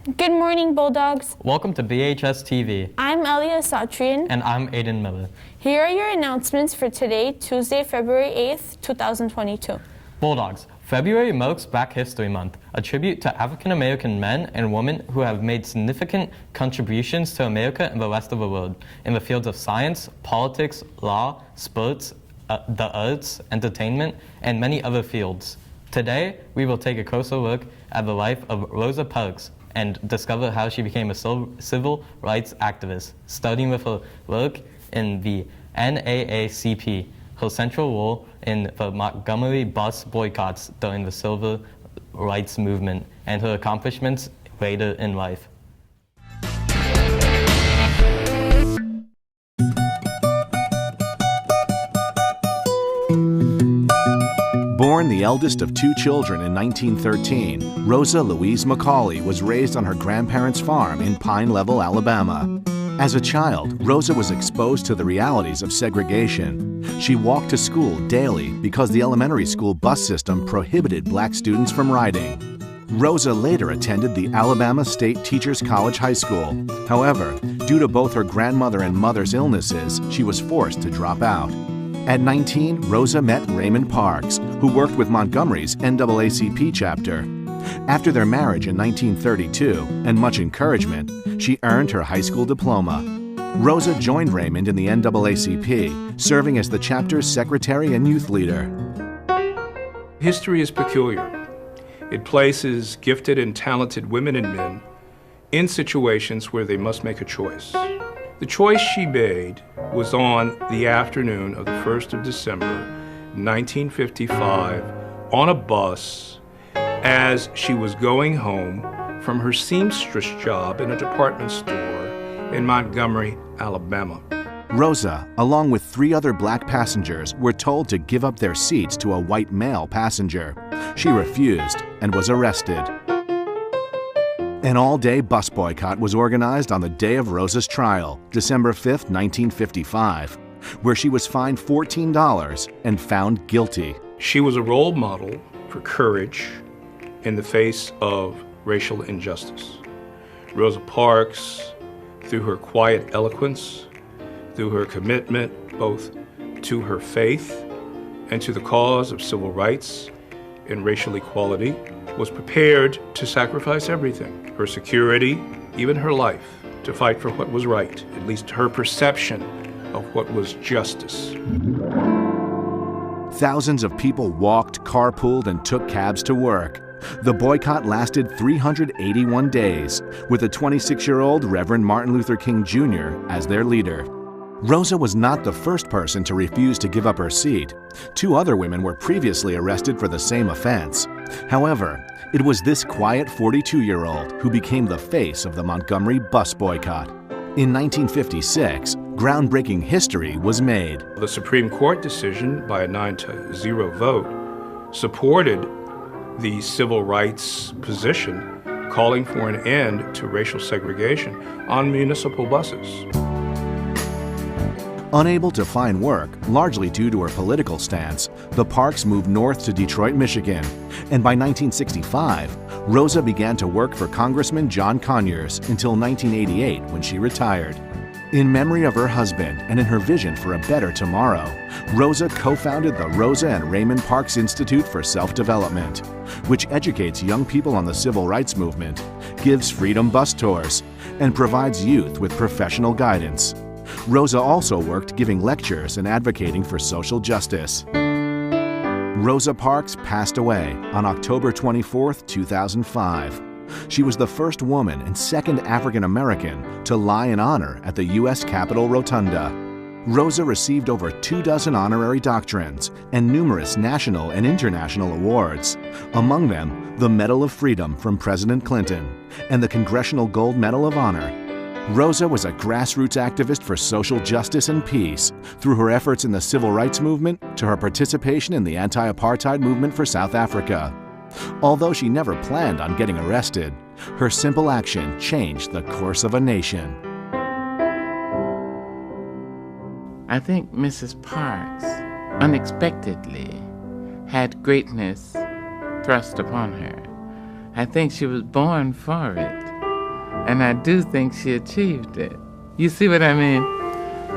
Good morning, Bulldogs. Welcome to BHS-TV. I'm Elia Satrian. And I'm Aiden Miller. Here are your announcements for today, Tuesday, February 8th, 2022. Bulldogs, February marks Black History Month, a tribute to African American men and women who have made significant contributions to America and the rest of the world in the fields of science, politics, law, sports, the arts, entertainment, and many other fields. Today, we will take a closer look at the life of Rosa Parks and discover how she became a civil rights activist, starting with her work in the NAACP, her central role in the Montgomery bus boycotts during the civil rights movement, and her accomplishments later in life. Born the eldest of two children in 1913, Rosa Louise McCauley was raised on her grandparents' farm in Pine Level, Alabama. As a child, Rosa was exposed to the realities of segregation. She walked to school daily because the elementary school bus system prohibited black students from riding. Rosa later attended the Alabama State Teachers College High School. However, due to both her grandmother and mother's illnesses, she was forced to drop out. At 19, Rosa met Raymond Parks, who worked with Montgomery's NAACP chapter. After their marriage in 1932 and much encouragement, she earned her high school diploma. Rosa joined Raymond in the NAACP, serving as the chapter's secretary and youth leader. History is peculiar. It places gifted and talented women and men in situations where they must make a choice. The choice she made was on the afternoon of the 1st of December, 1955, on a bus as she was going home from her seamstress job in a department store in Montgomery, Alabama. Rosa, along with 3 other black passengers, were told to give up their seats to a white male passenger. She refused and was arrested. An all-day bus boycott was organized on the day of Rosa's trial, December 5, 1955, where she was fined $14 and found guilty. She was a role model for courage in the face of racial injustice. Rosa Parks, through her quiet eloquence, through her commitment both to her faith and to the cause of civil rights and racial equality, was prepared to sacrifice everything, her security, even her life, to fight for what was right, at least her perception of what was justice. Thousands of people walked, carpooled, and took cabs to work. The boycott lasted 381 days, with the 26-year-old Reverend Martin Luther King Jr. as their leader. Rosa was not the first person to refuse to give up her seat. 2 other women were previously arrested for the same offense. However, it was this quiet 42-year-old who became the face of the Montgomery bus boycott. In 1956, groundbreaking history was made. The Supreme Court decision by a 9-0 vote supported the civil rights position calling for an end to racial segregation on municipal buses. Unable to find work, largely due to her political stance, the Parks moved north to Detroit, Michigan, and by 1965, Rosa began to work for Congressman John Conyers until 1988 when she retired. In memory of her husband and in her vision for a better tomorrow, Rosa co-founded the Rosa and Raymond Parks Institute for Self-Development, which educates young people on the civil rights movement, gives freedom bus tours, and provides youth with professional guidance. Rosa also worked giving lectures and advocating for social justice. Rosa Parks passed away on October 24, 2005. She was the first woman and second African American to lie in honor at the U.S. Capitol Rotunda. Rosa received over 24 honorary doctrines and numerous national and international awards, among them the Medal of Freedom from President Clinton and the Congressional Gold Medal of Honor. Rosa was a grassroots activist for social justice and peace, through her efforts in the civil rights movement to her participation in the anti-apartheid movement for South Africa. Although she never planned on getting arrested, her simple action changed the course of a nation. I think Mrs. Parks unexpectedly had greatness thrust upon her. I think she was born for it. and I do think she achieved it. You see what I mean?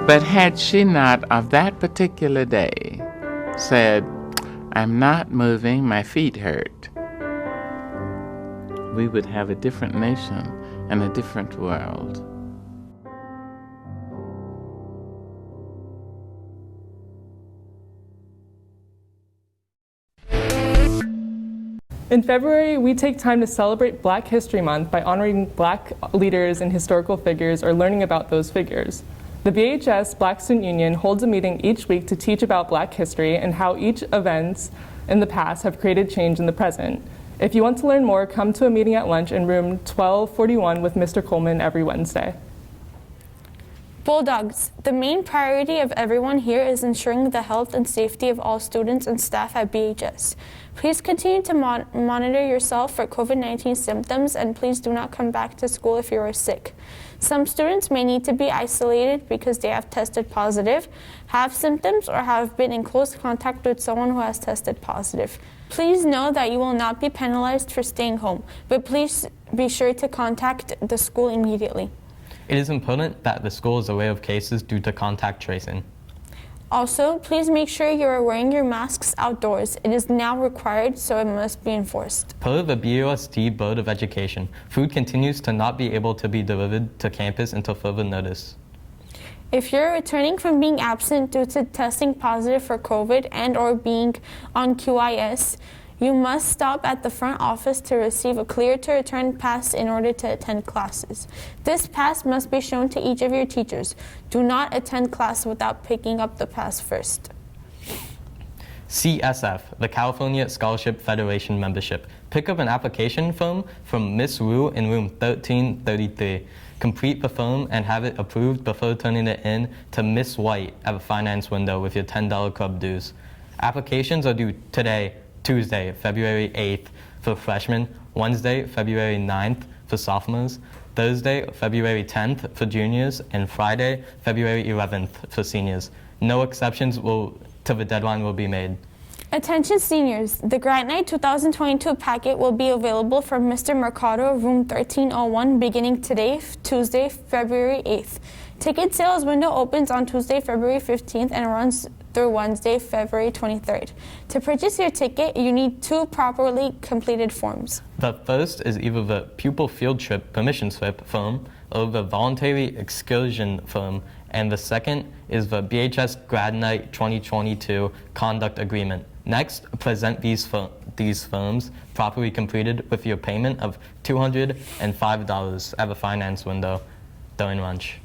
But had she not, of that particular day, said, I'm not moving, my feet hurt, we would have a different nation and a different world. In February, we take time to celebrate Black History Month by honoring Black leaders and historical figures or learning about those figures. The BHS Black Student Union holds a meeting each week to teach about Black history and how each events in the past have created change in the present. If you want to learn more, come to a meeting at lunch in room 1241 with Mr. Coleman every Wednesday. Bulldogs, the main priority of everyone here is ensuring the health and safety of all students and staff at BHS. Please continue to monitor yourself for COVID-19 symptoms, and please do not come back to school if you are sick. Some students may need to be isolated because they have tested positive, have symptoms, or have been in close contact with someone who has tested positive. Please know that you will not be penalized for staying home, but please be sure to contact the school immediately. It is important that the school is aware of cases due to contact tracing. Also, please make sure you are wearing your masks outdoors. It is now required, so it must be enforced. Per the BUSD Board of Education, food continues to not be able to be delivered to campus until further notice. If you're returning from being absent due to testing positive for COVID and or being on QIS, you must stop at the front office to receive a clear to return pass in order to attend classes. This pass must be shown to each of your teachers. Do not attend class without picking up the pass first. CSF, the California Scholarship Federation membership. Pick up an application form from Miss Wu in room 1333. Complete the form and have it approved before turning it in to Miss White at the finance window with your $10 club dues. Applications are due today, Tuesday, February 8th for freshmen, Wednesday, February 9th for sophomores, Thursday, February 10th for juniors, and Friday, February 11th for seniors. No exceptions to the deadline will be made. Attention seniors, the Grad Night 2022 packet will be available from Mr. Mercado, room 1301, beginning today, Tuesday, February 8th. Ticket sales window opens on Tuesday, February 15th and runs through Wednesday, February 23rd. To purchase your ticket, you need 2 properly completed forms. The first is either the pupil field trip permission slip form or the voluntary excursion form, and the second is the BHS Grad Night 2022 conduct agreement. Next, present these forms properly completed with your payment of $205 at the finance window during lunch.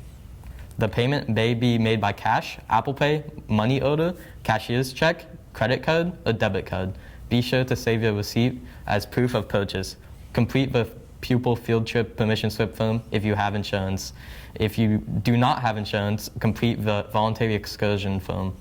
The payment may be made by cash, Apple Pay, money order, cashier's check, credit card, or debit card. Be sure to save your receipt as proof of purchase. Complete the pupil field trip permission slip form if you have insurance. If you do not have insurance, complete the voluntary excursion form.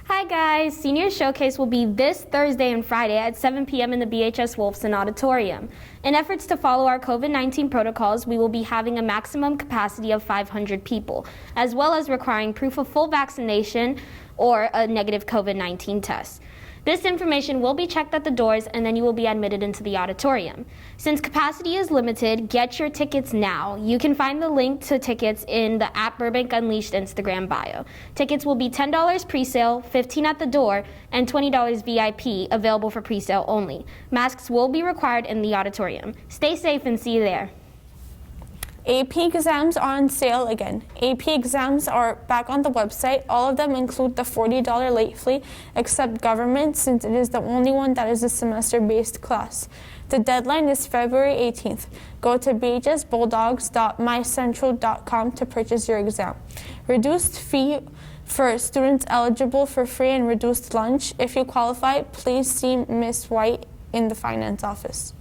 Hi guys, Senior Showcase will be this Thursday and Friday at 7 p.m. in the BHS Wolfson Auditorium. In efforts to follow our COVID-19 protocols, we will be having a maximum capacity of 500 people, as well as requiring proof of full vaccination or a negative COVID-19 test. This information will be checked at the doors and then you will be admitted into the auditorium. Since capacity is limited, get your tickets now. You can find the link to tickets in the @Burbank Unleashed Instagram bio. Tickets will be $10 pre-sale, $15 at the door, and $20 VIP, available for pre-sale only. Masks will be required in the auditorium. Stay safe and see you there. AP exams are on sale again. AP exams are back on the website. All of them include the $40 late fee, except government, since it is the only one that is a semester-based class. The deadline is February 18th. Go to bhsbulldogs.mycentral.com to purchase your exam. Reduced fee for students eligible for free and reduced lunch. If you qualify, please see Ms. White in the finance office.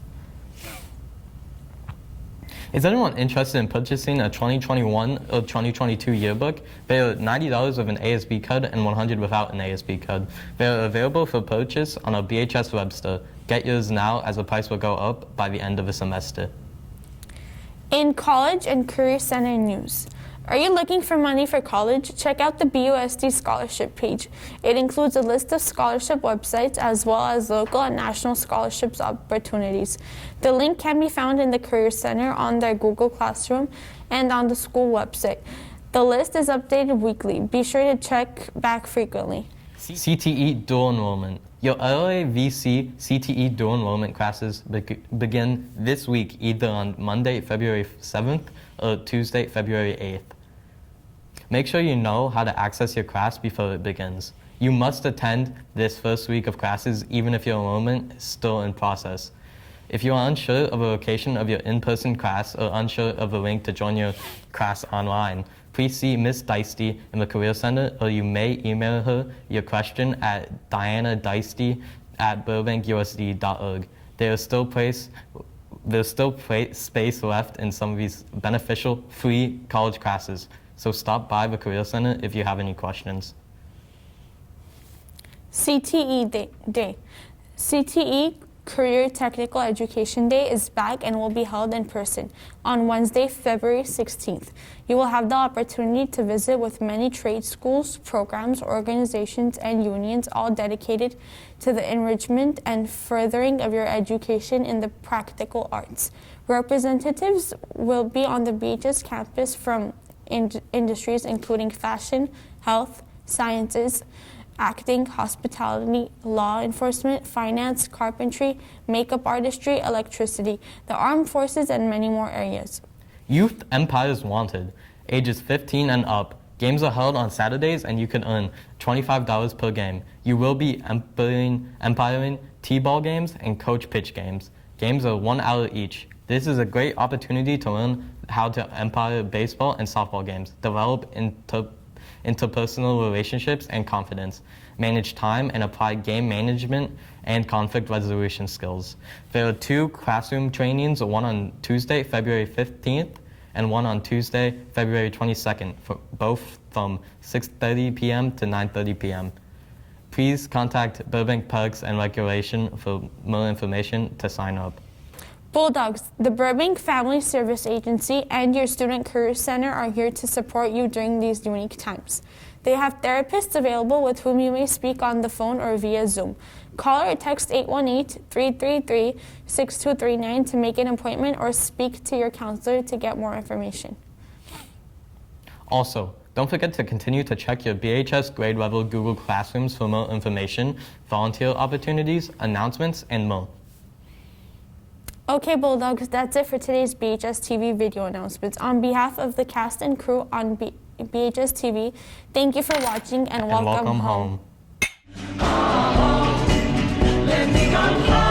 Is anyone interested in purchasing a 2021 or 2022 yearbook? They are $90 with an ASB card and $100 without an ASB card. They are available for purchase on our BHS web store. Get yours now, as the price will go up by the end of the semester. In college and career center news, Are you looking for money for college? Check out the BUSD scholarship page. It includes a list of scholarship websites as well as local and national scholarships opportunities. The link can be found in the Career Center on their Google Classroom and on the school website. The list is updated weekly. Be sure to check back frequently. CTE dual enrollment. Your LAVC CTE dual enrollment classes begin this week either on Monday, February 7th or Tuesday, February 8th. Make sure you know how to access your class before it begins. You must attend this first week of classes even if your enrollment is still in process. If you are unsure of the location of your in-person class or unsure of the link to join your class online, please see Ms. Deisty in the Career Center, or you may email her your question at dianadeisty@burbankusd.org. There's still space left in some of these beneficial free college classes, so stop by the Career Center if you have any questions. CTE Day. CTE Career Technical Education Day is back and will be held in person on Wednesday, February 16th. You will have the opportunity to visit with many trade schools, programs, organizations, and unions, all dedicated to the enrichment and furthering of your education in the practical arts. Representatives will be on the BHS campus from industries including fashion, health, sciences, acting, hospitality, law enforcement, finance, carpentry, makeup artistry, electricity, the armed forces, and many more areas. Youth Empires Wanted. Ages 15 and up. Games are held on Saturdays and you can earn $25 per game. You will be umpiring T-ball games and coach pitch games. Games are 1 hour each. This is a great opportunity to learn how to umpire baseball and softball games, develop interpersonal relationships and confidence, manage time and apply game management and conflict resolution skills. There are 2 classroom trainings, one on Tuesday, February 15th, and one on Tuesday, February 22nd, both from 6:30 p.m. to 9:30 p.m. Please contact Burbank Parks and Recreation for more information to sign up. Bulldogs, the Burbank Family Service Agency and your Student Career Center are here to support you during these unique times. They have therapists available with whom you may speak on the phone or via Zoom. Call or text 818-333-6239 to make an appointment or speak to your counselor to get more information. Also, don't forget to continue to check your BHS grade level Google Classrooms for more information, volunteer opportunities, announcements, and more. Okay, Bulldogs, that's it for today's BHS-TV video announcements. On behalf of the cast and crew on BHS-TV, thank you for watching and welcome home. Let me go home.